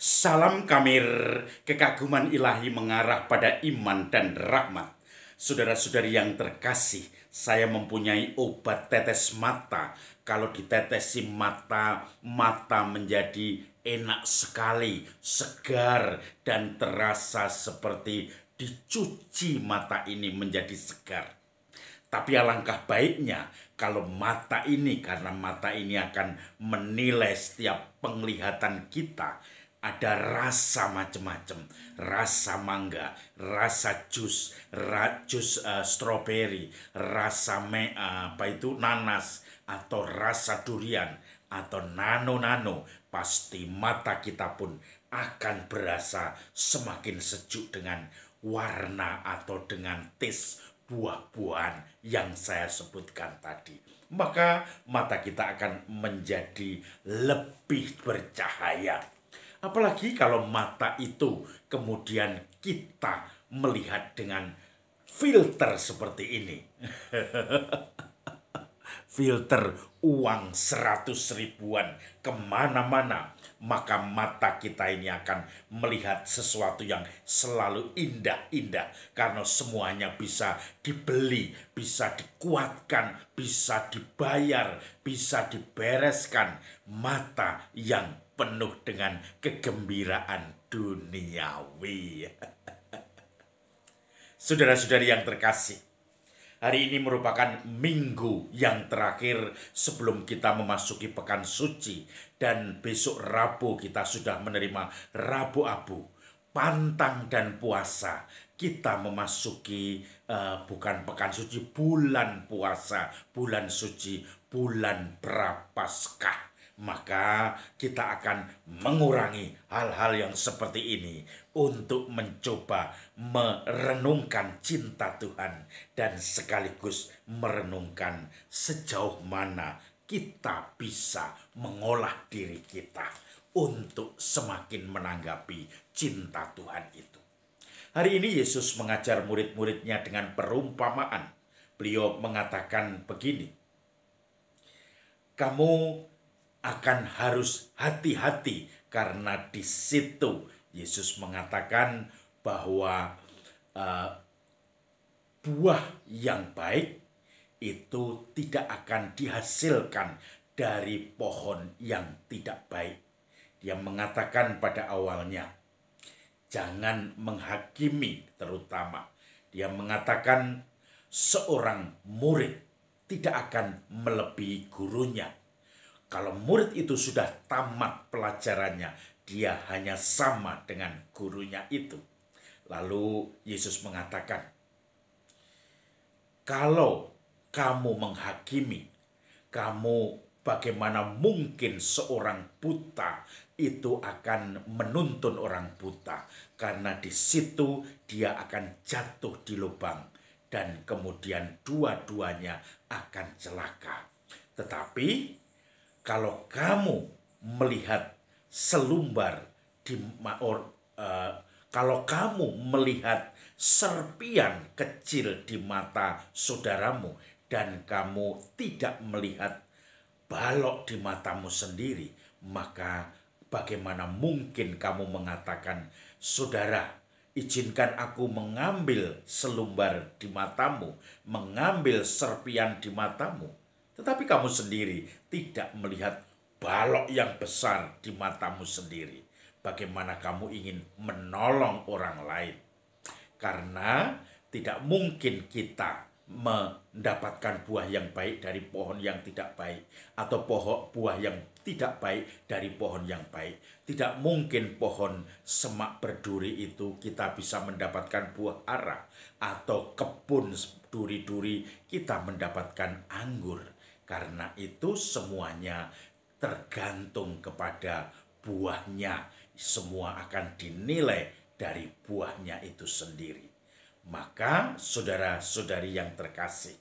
Salam Kamir, kekaguman ilahi mengarah pada iman dan rahmat. Saudara-saudari yang terkasih, saya mempunyai obat tetes mata. Kalau ditetesi mata, mata menjadi enak sekali, segar, dan terasa seperti dicuci mata ini menjadi segar. Tapi alangkah baiknya kalau mata ini, karena mata ini akan menilai setiap penglihatan kita, ada rasa macam-macam, rasa mangga, rasa jus stroberi, rasa nanas, atau rasa durian, atau nano-nano. Pasti mata kita pun akan berasa semakin sejuk dengan warna atau dengan taste buah-buahan yang saya sebutkan tadi. Maka mata kita akan menjadi lebih bercahaya. Apalagi kalau mata itu kemudian kita melihat dengan filter seperti ini. Filter uang 100 ribuan kemana-mana. Maka mata kita ini akan melihat sesuatu yang selalu indah-indah. Karena semuanya bisa dibeli, bisa dikuatkan, bisa dibayar, bisa dibereskan. Mata yang penuh dengan kegembiraan duniawi. Saudara-saudari yang terkasih, hari ini merupakan minggu yang terakhir sebelum kita memasuki pekan suci. Dan besok Rabu kita sudah menerima Rabu Abu, pantang dan puasa. Kita memasuki bukan pekan suci, bulan puasa, bulan suci, bulan Prapaskah. Maka kita akan mengurangi hal-hal yang seperti ini untuk mencoba merenungkan cinta Tuhan dan sekaligus merenungkan sejauh mana kita bisa mengolah diri kita untuk semakin menanggapi cinta Tuhan itu. Hari ini Yesus mengajar murid-muridnya dengan perumpamaan. Beliau mengatakan begini, kamu akan harus hati-hati karena di situ Yesus mengatakan bahwa buah yang baik itu tidak akan dihasilkan dari pohon yang tidak baik. Dia mengatakan pada awalnya, jangan menghakimi terutama. Dia mengatakan seorang murid tidak akan melebihi gurunya. Kalau murid itu sudah tamat pelajarannya, dia hanya sama dengan gurunya itu. Lalu Yesus mengatakan, kalau kamu menghakimi, kamu bagaimana mungkin seorang buta itu akan menuntun orang buta, karena di situ dia akan jatuh di lubang dan kemudian dua-duanya akan celaka. Tetapi kalau kamu melihat selumbar kalau kamu melihat serpian kecil di mata saudaramu dan kamu tidak melihat balok di matamu sendiri, maka bagaimana mungkin kamu mengatakan, saudara, izinkan aku mengambil selumbar di matamu, mengambil serpian di matamu, tetapi kamu sendiri tidak melihat balok yang besar di matamu sendiri. Bagaimana kamu ingin menolong orang lain? Karena tidak mungkin kita mendapatkan buah yang baik dari pohon yang tidak baik, atau buah yang tidak baik dari pohon yang baik. Tidak mungkin pohon semak berduri itu kita bisa mendapatkan buah ara, atau kebun duri-duri kita mendapatkan anggur. Karena itu semuanya tergantung kepada buahnya. Semua akan dinilai dari buahnya itu sendiri. Maka saudara-saudari yang terkasih,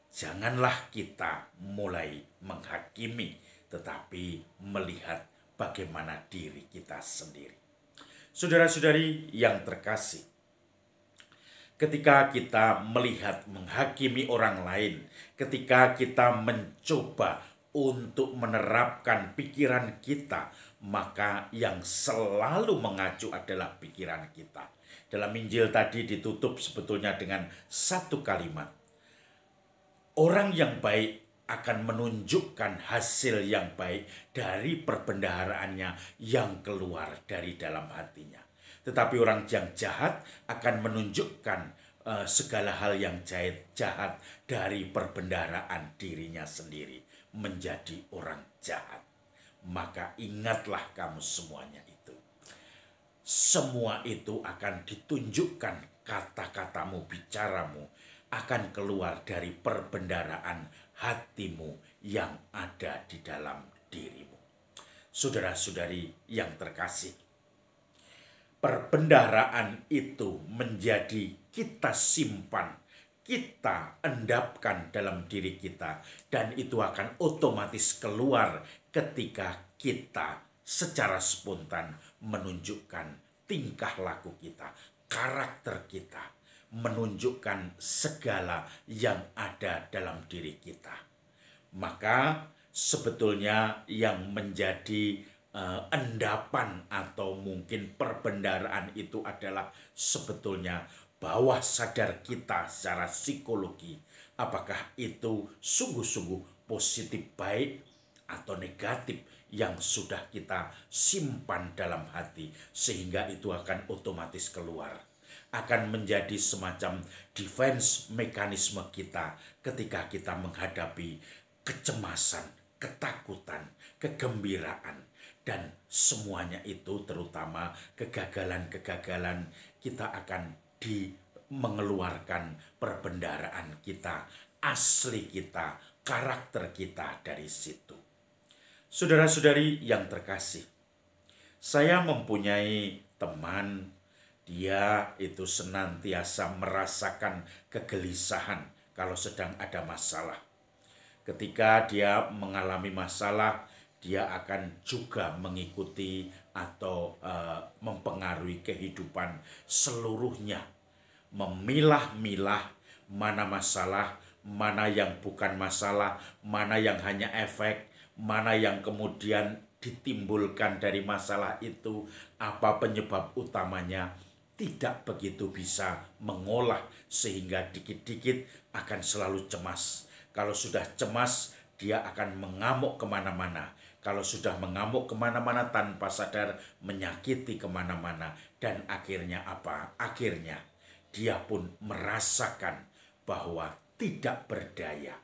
janganlah kita mulai menghakimi, tetapi melihat bagaimana diri kita sendiri. Saudara-saudari yang terkasih, ketika kita melihat menghakimi orang lain, ketika kita mencoba untuk menerapkan pikiran kita, maka yang selalu mengacu adalah pikiran kita. Dalam Injil tadi ditutup sebetulnya dengan satu kalimat. Orang yang baik akan menunjukkan hasil yang baik dari perbendaharaannya yang keluar dari dalam hatinya. Tetapi orang yang jahat akan menunjukkan segala hal yang jahat dari perbendaharaan dirinya sendiri, menjadi orang jahat. Maka ingatlah kamu semuanya itu. Semua itu akan ditunjukkan, kata-katamu, bicaramu akan keluar dari perbendaharaan hatimu yang ada di dalam dirimu. Saudara-saudari yang terkasih, perbendaharaan itu menjadi kita simpan, kita endapkan dalam diri kita, dan itu akan otomatis keluar ketika kita secara spontan menunjukkan tingkah laku kita, karakter kita, menunjukkan segala yang ada dalam diri kita. Maka sebetulnya yang menjadi endapan atau mungkin perbendaharaan itu adalah sebetulnya bawah sadar kita secara psikologi. Apakah itu sungguh-sungguh positif baik atau negatif yang sudah kita simpan dalam hati, sehingga itu akan otomatis keluar. Akan menjadi semacam defense mekanisme kita ketika kita menghadapi kecemasan, ketakutan, kegembiraan, dan semuanya itu terutama kegagalan-kegagalan, kita akan mengeluarkan perbendaharaan kita, asli kita, karakter kita dari situ. Saudara-saudari yang terkasih, saya mempunyai teman. Dia itu senantiasa merasakan kegelisahan kalau sedang ada masalah. Ketika dia mengalami masalah, dia akan juga mengikuti atau mempengaruhi kehidupan seluruhnya. Memilah-milah mana masalah, mana yang bukan masalah, mana yang hanya efek, mana yang kemudian ditimbulkan dari masalah itu, apa penyebab utamanya. Tidak begitu bisa mengolah, sehingga dikit-dikit akan selalu cemas. Kalau sudah cemas, dia akan mengamuk kemana-mana. Kalau sudah mengamuk kemana-mana tanpa sadar, menyakiti kemana-mana. Dan akhirnya apa? Akhirnya dia pun merasakan bahwa tidak berdaya.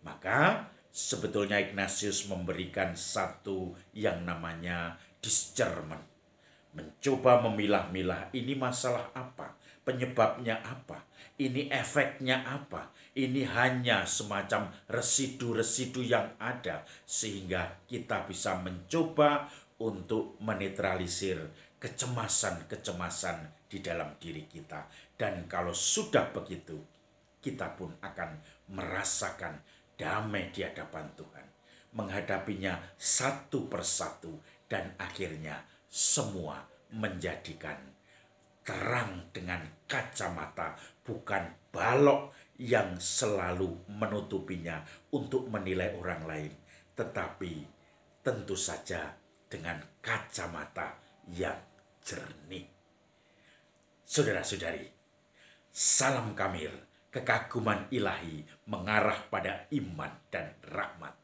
Maka sebetulnya Ignatius memberikan satu yang namanya discernment. Mencoba memilah-milah, ini masalah apa, penyebabnya apa, ini efeknya apa, ini hanya semacam residu-residu yang ada, sehingga kita bisa mencoba untuk menetralisir kecemasan-kecemasan di dalam diri kita. Dan kalau sudah begitu, kita pun akan merasakan damai di hadapan Tuhan, menghadapinya satu persatu, dan akhirnya semua menjadikan terang dengan kacamata, bukan balok yang selalu menutupinya untuk menilai orang lain, tetapi tentu saja dengan kacamata yang jernih. Saudara-saudari, salam kamir, kekaguman ilahi mengarah pada iman dan rahmat.